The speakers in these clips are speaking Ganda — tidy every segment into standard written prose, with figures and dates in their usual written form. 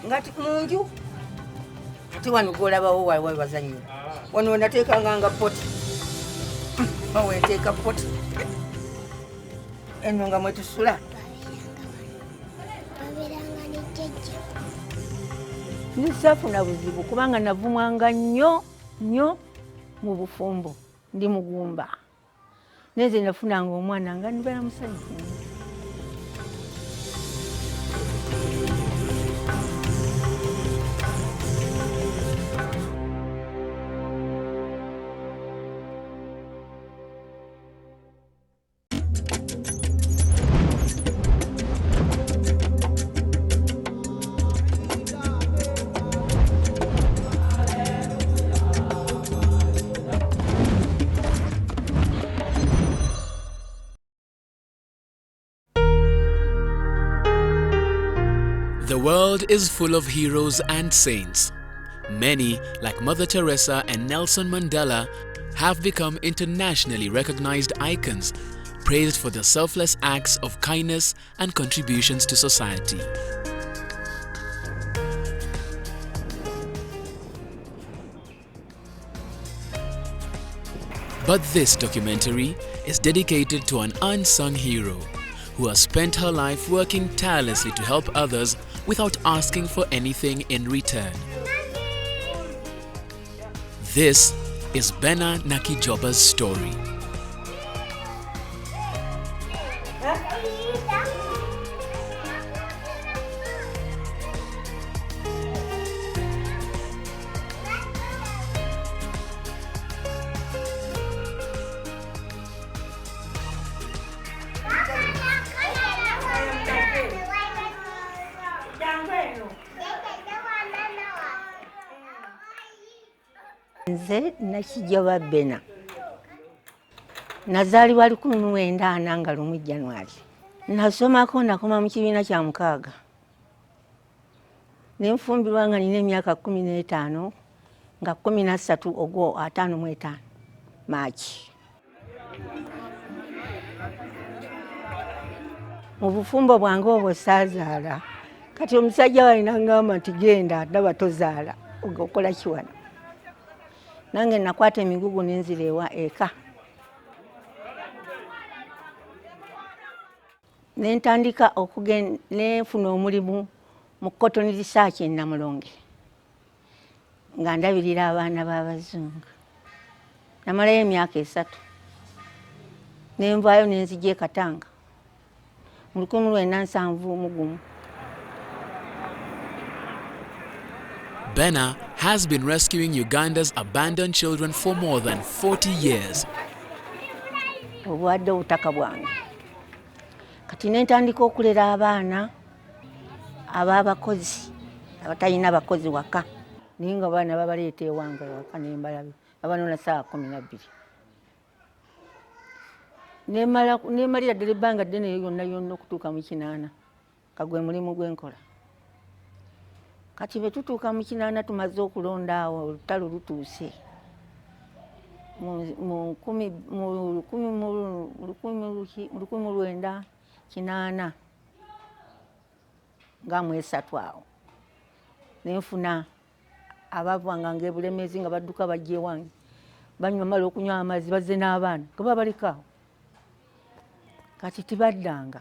ngati munju tiwano golabawo wawe bazanyo wano nateekanga nga poti mawe nteeka poti eno nga mwetusula nisafuna buzibu kubanga navumwanga nnyo mu bufumbo ndi mugumba neze nafunanga omwana nga nibala musanyufu. The world is full of heroes and saints. Many, like Mother Teresa and Nelson Mandela, have become internationally recognized icons, praised for their selfless acts of kindness and contributions to society. But this documentary is dedicated to an unsung hero who has spent her life working tirelessly to help others without asking for anything in return. This is Bena Nakijjoba's story. Nze Nakijjoba Bena nazaalibwa 1940 nga 1 January. Nasomako nakoma mu kibiina kya 6 nenfumbirwa nga nina emyaka 15 nga 13 ogwo 55 Maachi. Mu bufumbo bwange obwo saazaala kati omusajja walina ngamba nti genda ndaba tozaala okola kiwana. Nange nakwata emigugu nenzira ewa eka. Nentandika nefuna omulimu mu Cotton Research e Namulonge nga ndabirira abaana b'abazungu. Namalayo emyaka 3 nenvaayo nenzija e Katanga mu 1971. Bena has been rescuing Uganda's abandoned children for more than 40 years. Obwadde obutaka bwange kati nentandika okulera abaana ab'abakozi abatalina bakozi waka naye nga abaana babaleeta ewange waka nembalabe abanona ssaawa 12. Nemalira ddala ebbanga ddene yonna okutuuka mu 8 kagwe mulimu gwenkola. Kati bwe tutuuka mu 8 tumaze okulonda awo olutalo lutuuse mu 1980 nga mu 3 awo nenfuna abavanga ng'ebulemezi nga badduka bajja ewange banywa mala okunywa amazzi bazze n'abaana nga babaleka awo kati tibaddanga.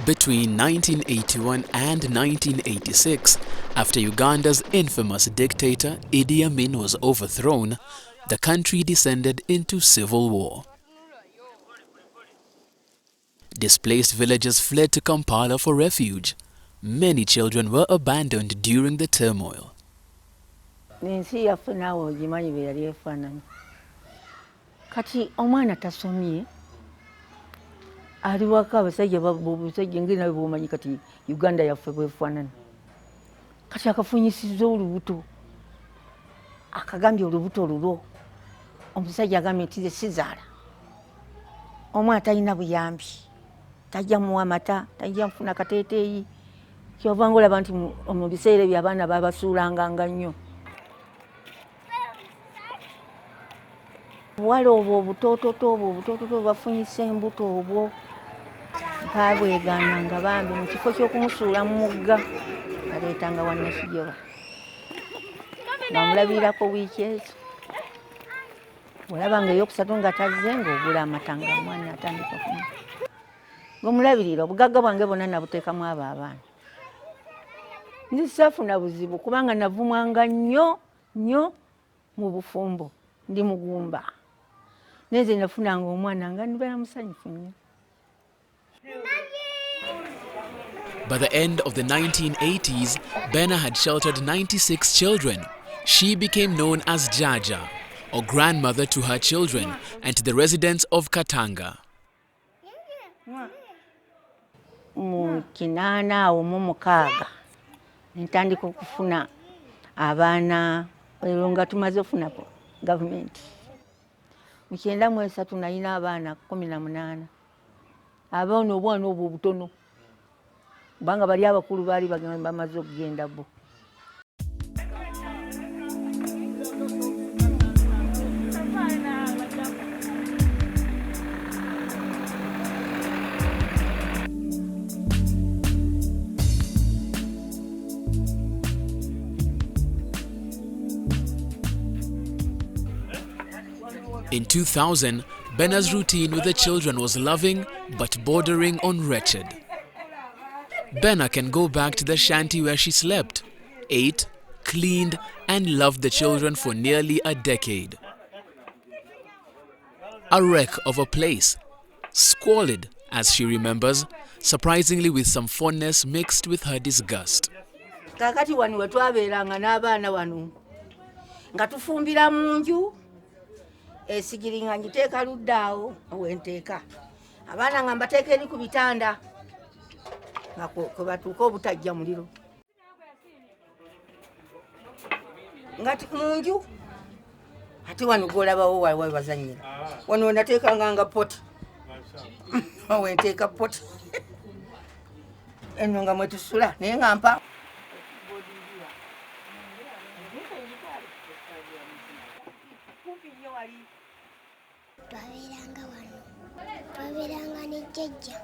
Between 1981 and 1986, after Uganda's infamous dictator Idi Amin was overthrown, the country descended into civil war. Displaced villagers fled to Kampala for refuge. Many children were abandoned during the turmoil. Nensi yaffe naawe ogimanyi bwe yali efaanana. Kati omwana tasomye ali waka abasajja ngeri nawe bwomanyi kati Uganda yaffe bwefaanana. Kati akafunyisizza olubuto akagambye olubuto lulwo omusajja agambye nti ze sizaala omwana talina buyambi tajja muwa mata tajja mfuna kateeteeyi kyova nga olaba nti mu biseera ebyo abaana babasuulanganga nnyo. Wale obwo obutoototo bafunyisa embuto obwo baabwegaana nga bambi mu kifo ky'okumusuula mu mugga baleetanga wa Nakijjoba nga mulabirako wiiki ezo. Olaba nga eyokusatu nga tazze ng'ogula amata nga omwana atandika okunywa. Ng'omulabirira obugagga bwange bwonna nabuteekamu abo abaana. Nzi saafuna buzibu kubanga navumwanga nnyo mu bufumbo ndi mugumba. Neze nafunanga omwana nga nibeera musanyufu nnyo. By the end of the 1980s, Bena had sheltered 96 children. She became known as Jaja, or grandmother to her children and to the residents of Katanga. Mu kinaana awo mu mukaaga ntandika okufuna abaana ero nga tumaze ofuna gavumenti. Mu 93 nalina abaana 18. Abaana obwana obwo obutono kubanga bali abakulu baali bamaze okugenda bo. In 2000, Bena's routine with the children was loving but bordering on wretched. Bena can go back to the shanty where she slept, ate, cleaned and loved the children for nearly a decade. A wreck of a place, squalid as she remembers, surprisingly with some fondness mixed with her disgust. Kakati wano wetwabeeranga n'abaana wano nga tufumbira mu nju esigiri nga ngiteeka ludda awo wenteeka abaana nga mbateeka eri ku bitanda nga kwe batuuka obutajja muliro nga mu nju ate wano gw'olabawo wawe bazannyira wano wenateekanga nga poti wenteeka poti eno nga mwetusula naye nga mpa Twabeeranga ne Jaja.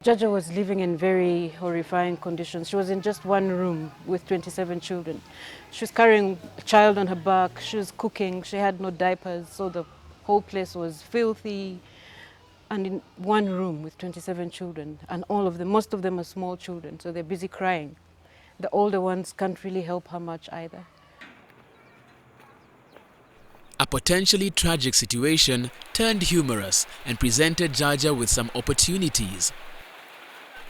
Jaja was living in very horrifying conditions. She was in just one room with 27 children. She was carrying a child on her back, she was cooking, she had no diapers, so the whole place was filthy. And in one room with 27 children, and all of them, most of them are small children, so they're busy crying. The older ones can't really help her much either. A potentially tragic situation turned humorous and presented Jaja with some opportunities.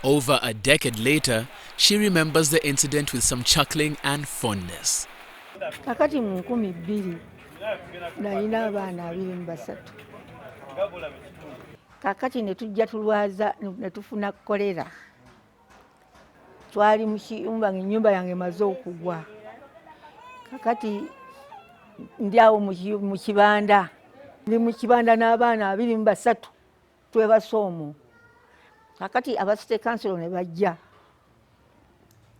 Over a decade later, she remembers the incident with some chuckling and fondness. Kakati mu 2000 nalina abaana 23. Kakati ne tujja tulwaza ne tufuna kolera. Twali mu kiyumba ng'ennyumba yange emaze okugwa. Kakati ndi awo mu kibanda. Ndi mu kibanda n'abaana 23 twebase omwo. Kakati abasite kansolo ne bajja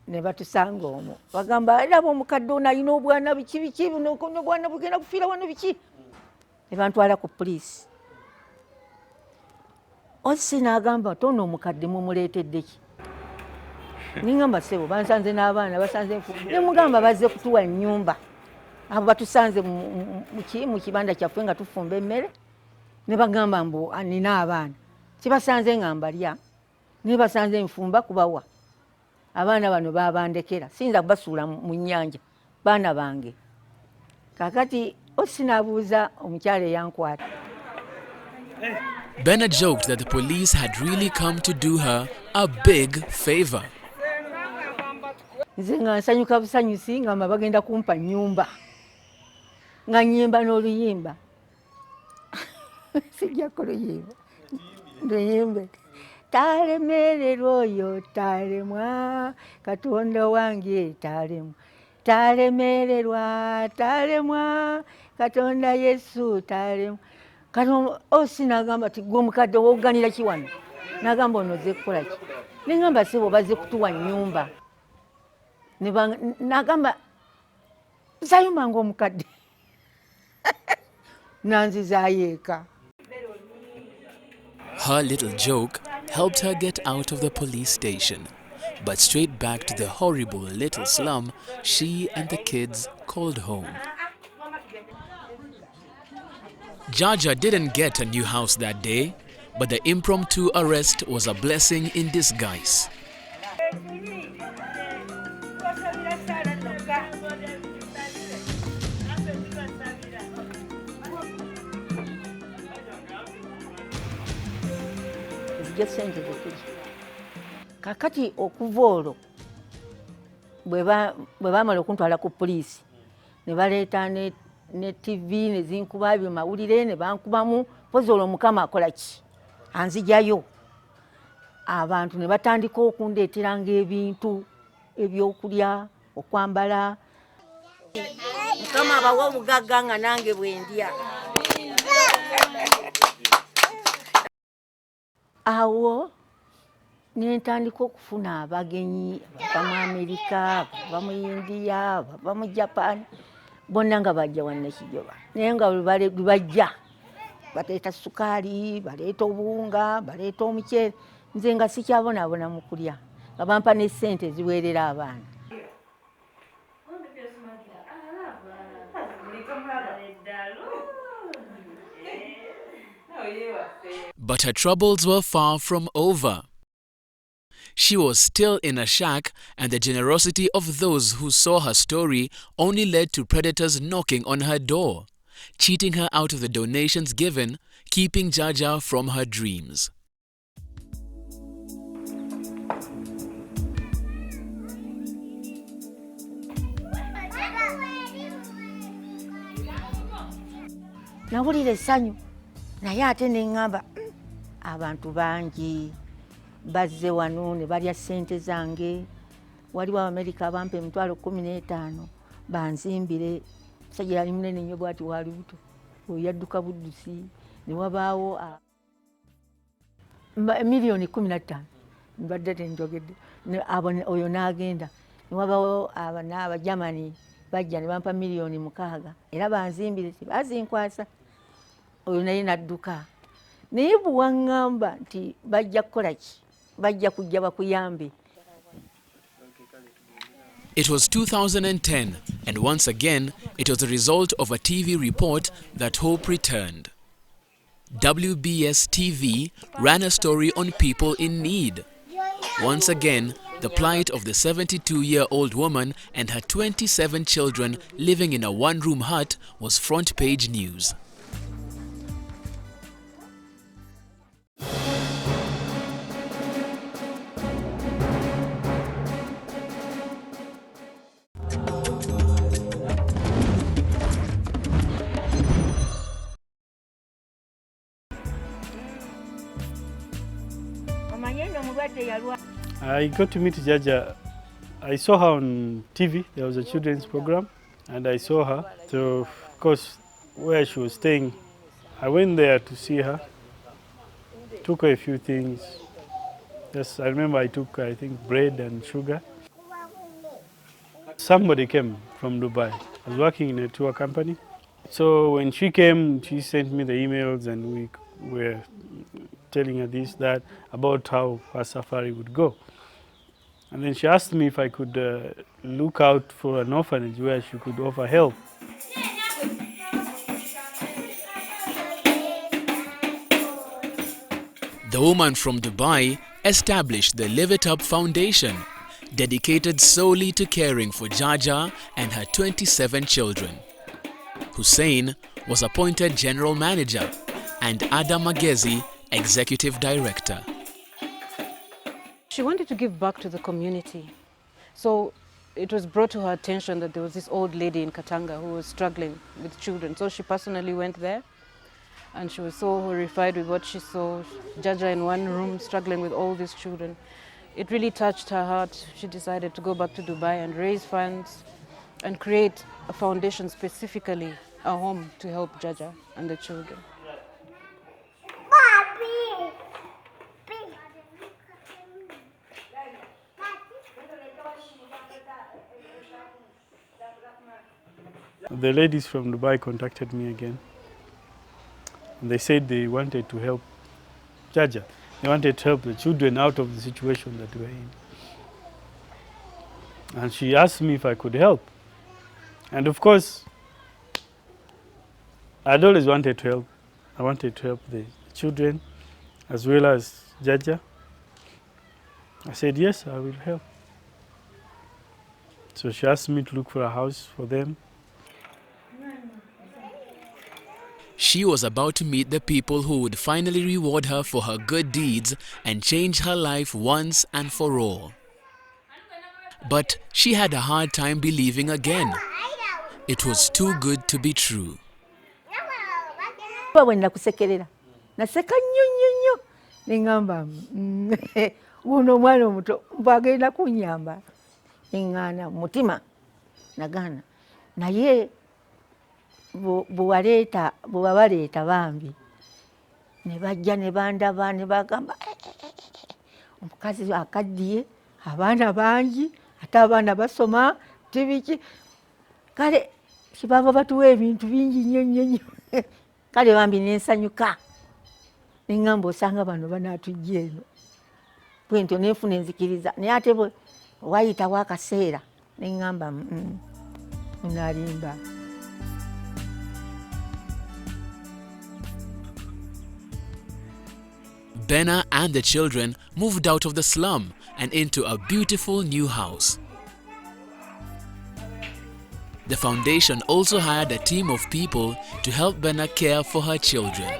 ne batusanga omwo. Bagamba era omukadde ono alina obwana biki n'obwana bugenda kufiira wano biki. Ne bantwala ku poliisi. Osi n'agamba tono omukadde mumuleetedde ki. Ningamba sebo bansanze n'abaana basanze nfumba. Ne mugamba bazze kutuwa nnyumba. Abo batusanze mu kibanda kyaffe nga tufumba emmere. Ne bagamba mbu nina abaana. Kibasanze nga mbalya. Ne basanze nfumba kubawa. Abaana bano babandekera. Sinza basuula mu nnyanja. Baana bange. Kakati osi n'abuuza omukyala eyankwata. Bena joked that the police had really come to do her a big favor. Nze nga nsanyuka busanyusi nga bagenda kumpa nnyumba. Nga nnyimba n'oluyimba. Sijjako luyimba. Luyimbe. Talemererwa oyo talemwa, Katonda wange talemwa. Talemererwa talemwa, Katonda Yesu talemwa. Kati osi n'agamba ati gwe omukadde w'oganira ki wano? N'agamba ono ozze kukola ki? Ne ngamba sebo bazze kutuwa nnyumba. N'agamba nsayumba ng'omukadde. Nanzizaayo eka. Her little joke helped her get out of the police station, but straight back to the horrible little slum she and the kids called home. Jaja didn't get a new house that day, but the impromptu arrest was a blessing in disguise. Kakati okuva olwo bwe baamala okuntwala ku poliisi ne baleeta ne TV ne zinkuba byo mawulire ne bankubamu pozi olwo mukama akola ki anzijayo. Abantu ne batandika okundeeteranga ebintu ebyokulya okwambala. Mukama abawa obugagga nga nange bwendya. Awo nentandika okufuna abagenyi bava mu Amerika, bava mu India, bava mu Japan, bonna nga bajja wa Nakijjoba. Naye nga bajja baleeta sukaali, baleeta obuwunga, baleeta omuceere, nze nga sikyabonaabona mu kulya nga bampa ne ssente eziweerera abaana. But her troubles were far from over. She was still in a shack, and the generosity of those who saw her story only led to predators knocking on her door, cheating her out of the donations given, keeping Jaja from her dreams. Nawulira essanyu naye ate ne ŋŋamba abantu bangi bazze wano ne balya ssente zange. Waliwo Abamerika abampa emitwalo 15 banzimbire. Musajja yali munene nnyo bw'ati wa lubuto, oyo yadduka buddusi. Ne wabaawo miliyoni 15 mbadde tenjogedde, oyo n'agenda. Ne wabaawo Abajamani bajja ne bampa miliyoni 6 era banzimbire, tebazinkwasa. Oyo naye n'adduka. Naye bwe waŋŋamba nti bajja kukola ki, bajja kujja bakuyambe. It was 2010, and once again, it was the result of a TV report that hope returned. WBS TV ran a story on people in need. Once again, the plight of the 72-year-old woman and her 27 children living in a one-room hut was front-page news. I got to meet Jaja. I saw her on TV. There was a children's program, and I saw her. So, of course, where she was staying, I went there to see her. Took her a few things. Yes, I remember I took, I think, bread and sugar. Somebody came from Dubai. I was working in a tour company. So when she came, she sent me the emails, and we were telling her this, that, about how her safari would go. And then she asked me if I could look out for an orphanage where she could offer help. The woman from Dubai established the Live It Up Foundation, dedicated solely to caring for Jaja and her 27 children. Hussein was appointed general manager and Ada Magezi executive director. She wanted to give back to the community. So it was brought to her attention that there was this old lady in Katanga who was struggling with children. So she personally went there, and she was so horrified with what she saw. Jaja in one room struggling with all these children. It really touched her heart. She decided to go back to Dubai and raise funds and create a foundation, specifically a home to help Jaja and the children. The ladies from Dubai contacted me again. And they said they wanted to help Jaja. They wanted to help the children out of the situation that we're in. And she asked me if I could help. And of course, I'd always wanted to help. I wanted to help the children as well as Jaja. I said, yes, I will help. So she asked me to look for a house for them. She was about to meet the people who would finally reward her for her good deeds and change her life once and for all. But she had a hard time believing again. It was too good to be true. Bwe nakusekerera naseka nnyo nnyo nnyo neŋŋamba wuno omwana omuto bw'agenda kunnyamba neŋŋaana mu mutima nagaana naye bwe babaleeta bambi ne bajja ne bandaba ne bagamba omukazi akaddiye abaana bangi ate abaana basoma tibiki kale kibava batuwa ebintu bingi nnyo nnyo nnyo kale bambi nensanyuka neŋŋamba osanga bano banaatujja eno bwe ntyo nenfuna enzikiriza naye ate bwe wayitawo akaseera neŋŋamba munalimba. Bena and the children moved out of the slum and into a beautiful new house. The foundation also hired a team of people to help Bena care for her children.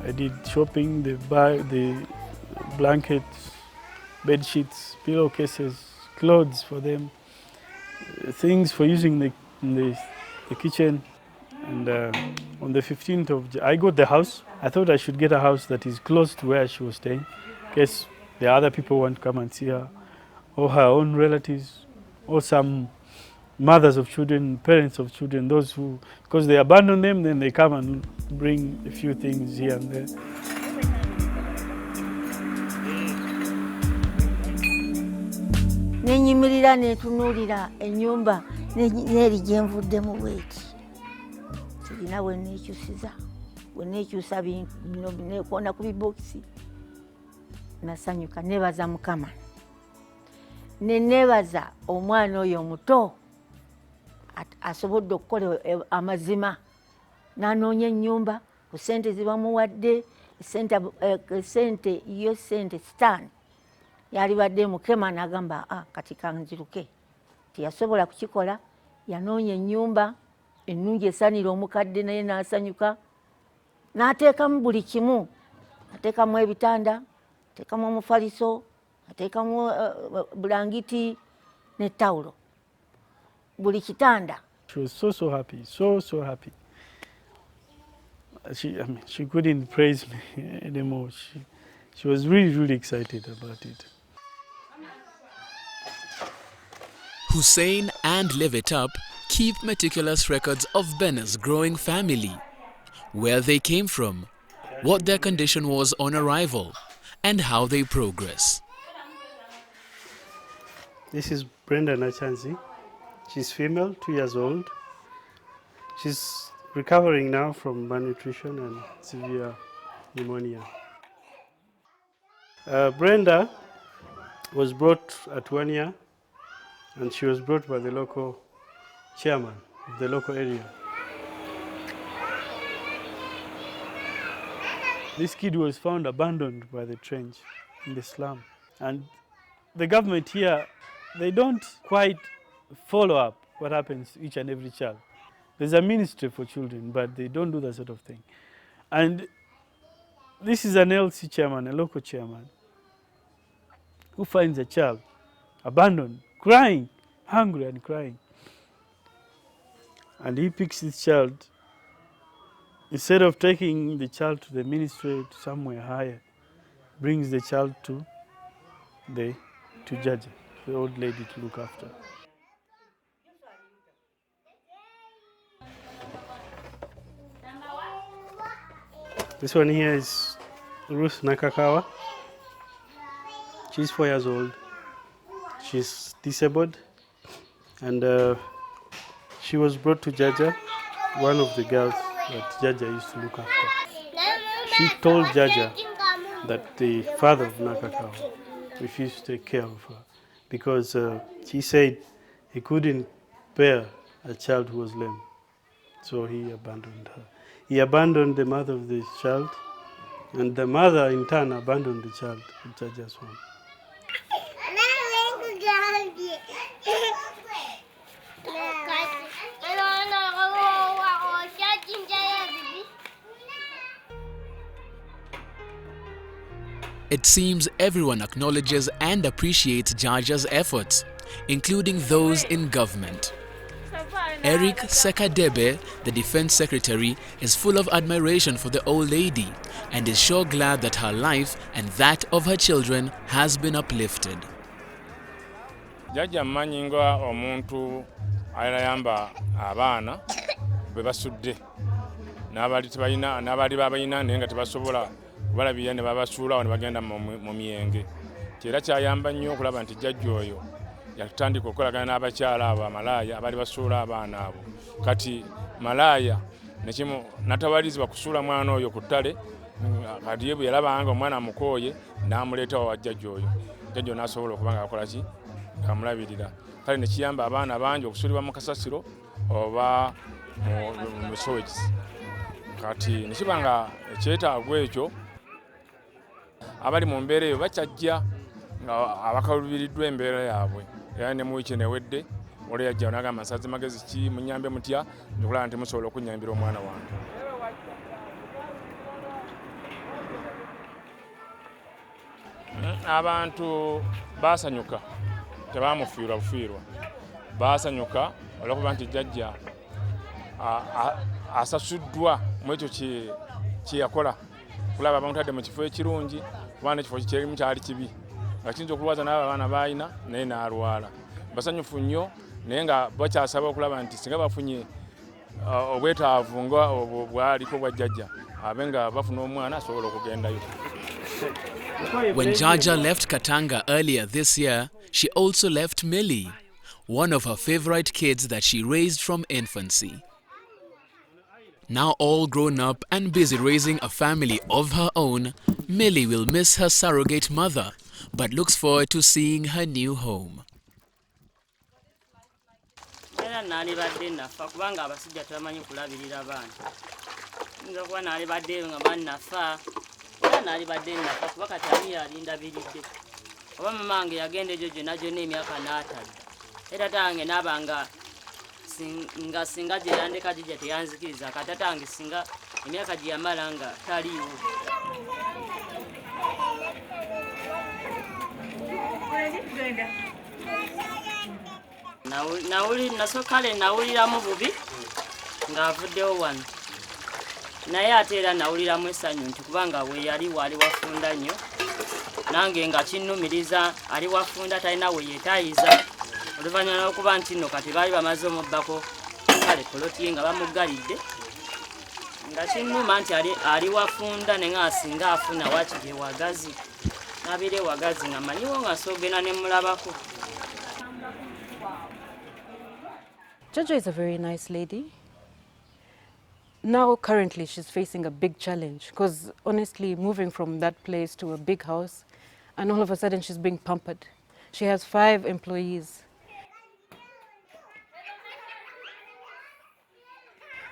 I did shopping, the blankets, bed sheets, pillowcases, clothes for them, things for using in the kitchen. And on the 15th of I got the house. I thought I should get a house that is close to where she was staying, in case the other people want to come and see her, or her own relatives, or some mothers of children, parents of children, those who, because they abandon them, then they come and bring a few things here and there. Nenyimirira netunuulira ennyumba n'eri gye nvuddemu bweti sirina bwe neekyusiza bwe neekyusa nekoona ku bibokisi nasanyuka nebaza Mukama nebaza omwana oyo omuto asobodde okukola amazima n'anoonya ennyumba ku ssente zibamuwadde ssente sitaani yali badde Mukema n'agamba kati kanziruke teyasobola kukikola yanoonya ennyumba ennungi esaanira omukadde naye n'asanyuka n'ateekamu buli kimu ateekamu ebitanda ateekamu omufaliso ateekamu bulangiti ne tawulo buli kitanda. She was so happy, so happy. She couldn't praise me anymore. She was really excited about it. Hussein and Live It Up keep meticulous records of Bena's growing family, where they came from, what their condition was on arrival, and how they progress. This is Bena Nakijjoba. She's female, 2 years old. She's recovering now from malnutrition and severe pneumonia. Brenda was brought at 1 year, and she was brought by the local chairman of the local area. This kid was found abandoned by the trench in the slum. And the government here, they don't quite follow up what happens to each and every child. There's a ministry for children, but they don't do that sort of thing. And this is an LC chairman, a local chairman, who finds a child abandoned, crying, hungry and crying. And he picks this child. Instead of taking the child to the ministry, to somewhere higher, brings the child to Jaja, the old lady to look after. This one here is Ruth Nakakawa. She's 4 years old. She's disabled. And she was brought to Jaja, one of the girls that Jaja used to look after. She told Jaja that the father of Nakakao refused to take care of her because she said he couldn't bear a child who was lame. So he abandoned her. He abandoned the mother of the child, and the mother in turn abandoned the child at Jaja's home. It seems everyone acknowledges and appreciates Jaja's efforts, including those in government. Eric Sekadebe, the Defense Secretary, is full of admiration for the old lady and is sure glad that her life and that of her children has been uplifted. Jaja mmanyi nga omuntu ayamba abaana bwe basudde n'abali babalina naye nga tebasobola kubalabirira ne babasuula ne bagenda mu myenge. Era kyayamba nnyo okulaba nti jjajja oyo yatandika okukolagana n'abakyala abo amalaaya abaali basuula abaana abo. Kati malaaya natawarizibwa kusuula mwana oyo ku ttale, kati ye bwe yalabanga omwana amukooye n'amuleeta wa jjajja oyo. Jjajja n'asobola okuba ng'akola ki? Amulabirira. Kale ne kiyamba abaana bangi okusuulibwa mu kasasiro oba mu sewage. Kati ne kiba nga ekyetaago ekyo abali mu mbeera eyo bakyajja nga abakalubiriddwa embeera yaabwe. Era ne mu wiiki ewedde olwo yajja n'agamba nsaze magezi ki munyambe mutya nkulaba nti musobola okunnyambira omwana wange. Abantu baasanyuka, tebaamufiirwa bufiirwa. Baasanyuka olw'okuba nti jjajja asasuddwa mu ekyo kye yakola. Kulaba bamutadde mu kifo ekirungi kubanga ekifo kyerimu kyali kibi. Nga kiyinza okulwaza n'abo abaana b'alina naye n'alwala. Basanyufu nnyo naye nga bakyasaba okulaba nti singa bafunye obwetaavu nga bwaliko bwa jjajja abe nga bafuna omwana asobola okugendayo. When Jaja left Katanga earlier this year, she also left Millie, one of her favorite kids that she raised from infancy. Now all grown up and busy raising a family of her own, Millie will miss her surrogate mother, but looks forward to seeing her new home. Nga singa gye yandeka gye teyanzikiriza katatange singa emyaka gye yamala nga taliiwo. Kale nawuliramu bubi ng'avuddewo wano, naye ate era nawuliramu essanyu nti kubanga we yali waali wafunda nnyo, nange nga kinnumiriza ali wafunda talina we yeetayiza. Oluvannyuma n'okuba nti nno kati baali bamaze omubbako kale poloti nga bamuggalidde, nga kinnuma nti ali wafunda ne nga asinga afuna wakiri ewagazi n'abeera ewagazi nga manyiwo nga soogenda ne mulabako. Jaja is a very nice lady. Now currently she's facing a big challenge because honestly moving from that place to a big house and all of a sudden she's being pampered. She has 5 employees.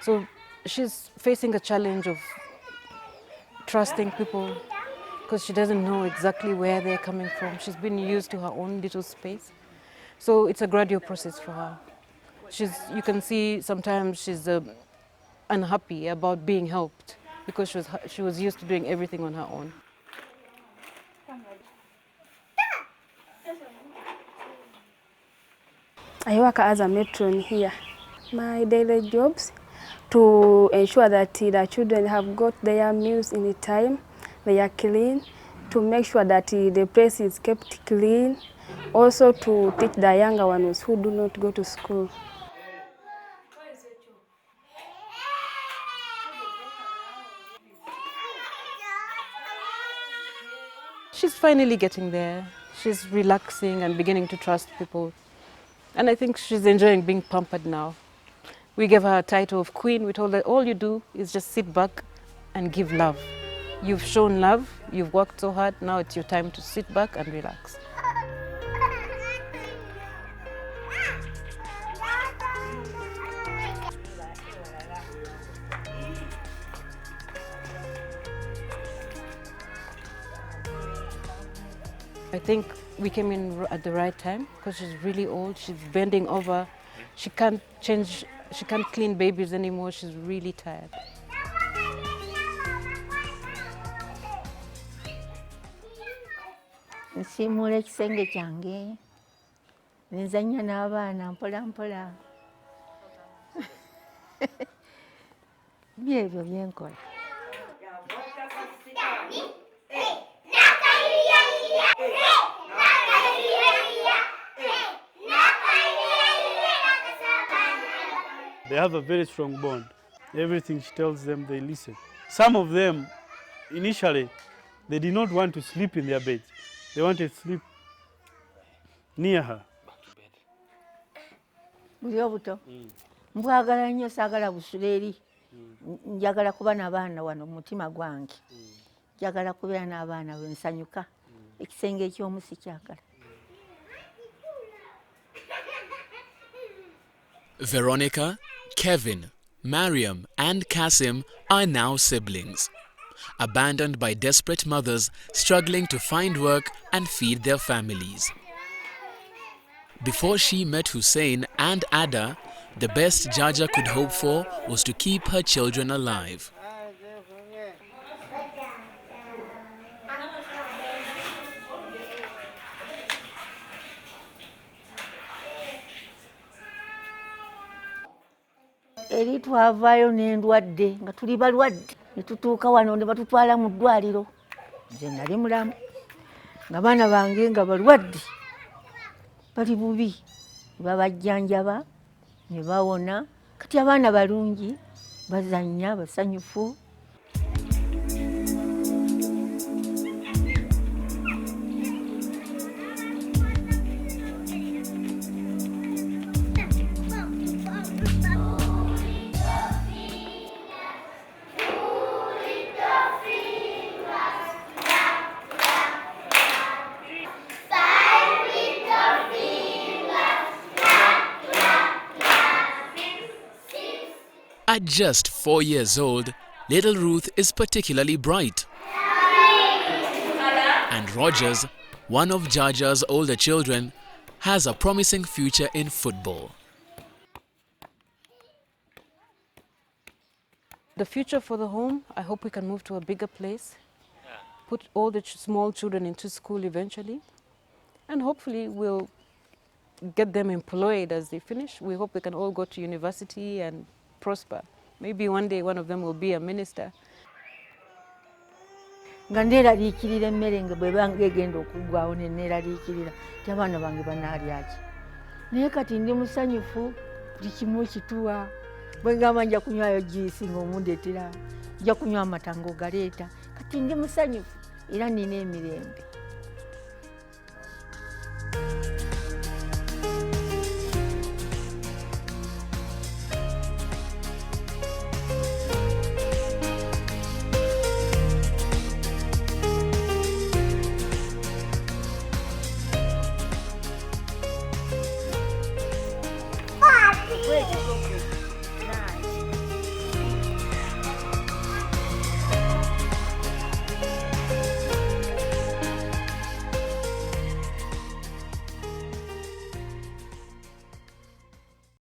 So she's facing a challenge of trusting people because she doesn't know exactly where they're coming from. She's been used to her own little space. So it's a gradual process for her. You can see sometimes she's unhappy about being helped because she was used to doing everything on her own. I work as a matron here. My daily jobs to ensure that the children have got their meals in the time, they are clean, to make sure that the place is kept clean, also to teach the younger ones who do not go to school. She's finally getting there. She's relaxing and beginning to trust people. And I think she's enjoying being pampered now. We gave her a title of queen. We told her all you do is just sit back and give love. You've shown love, you've worked so hard, now it's your time to sit back and relax. I think we came in at the right time because she's really old, she's bending over, she can't clean babies anymore, she's really tired. Nsiimuula ekisenge kyange, nzannya n'abaana mpola mpola. Byebyo byenkola. They have a very strong bond. Everything she tells them, they listen. Some of them, initially, they did not want to sleep in their beds. They wanted to sleep near her. Buli obuto. Mbwagala nnyo saagala busula eri. Njagala kuba n'abaana wano mu mutima gwange. Njagala kubeera n'abaana bwe nsanyuka. Ekisenge eky'omu sikyagala. Veronica, Kevin, Mariam and Kasim are now siblings, abandoned by desperate mothers struggling to find work and feed their families. Before she met Hussein and Ada, the best Jaja could hope for was to keep her children alive. Eri twavaayo n'endwadde nga tuli balwadde ne tutuuka wano ne batutwala mu ddwaliro. Nze nali mulamu nga baana bange nga balwadde bali bubi, ne babajjanjaba ne bawona. Kati abaana balungi bazannya basanyufu. At just 4 years old, little Ruth is particularly bright. And Rogers, one of Jaja's older children, has a promising future in football. The future for the home, I hope we can move to a bigger place, put all the small children into school eventually, and hopefully we'll get them employed as they finish. We hope they can all go to university and prosper. Maybe one day one of them will be a minister. Nga nneeraliikirira emmere nga bwe bange egenda okuggwawo ne nneeraliikirira ti abaana bange banaalya ki. Naye kati ndi musanyufu, buli kimu kituwa. Bwe ngamba nja kunywayo juice ng'omundeetera, nja kunywa amata ng'ogaleeta. Kati ndi musanyufu era nina emirembe.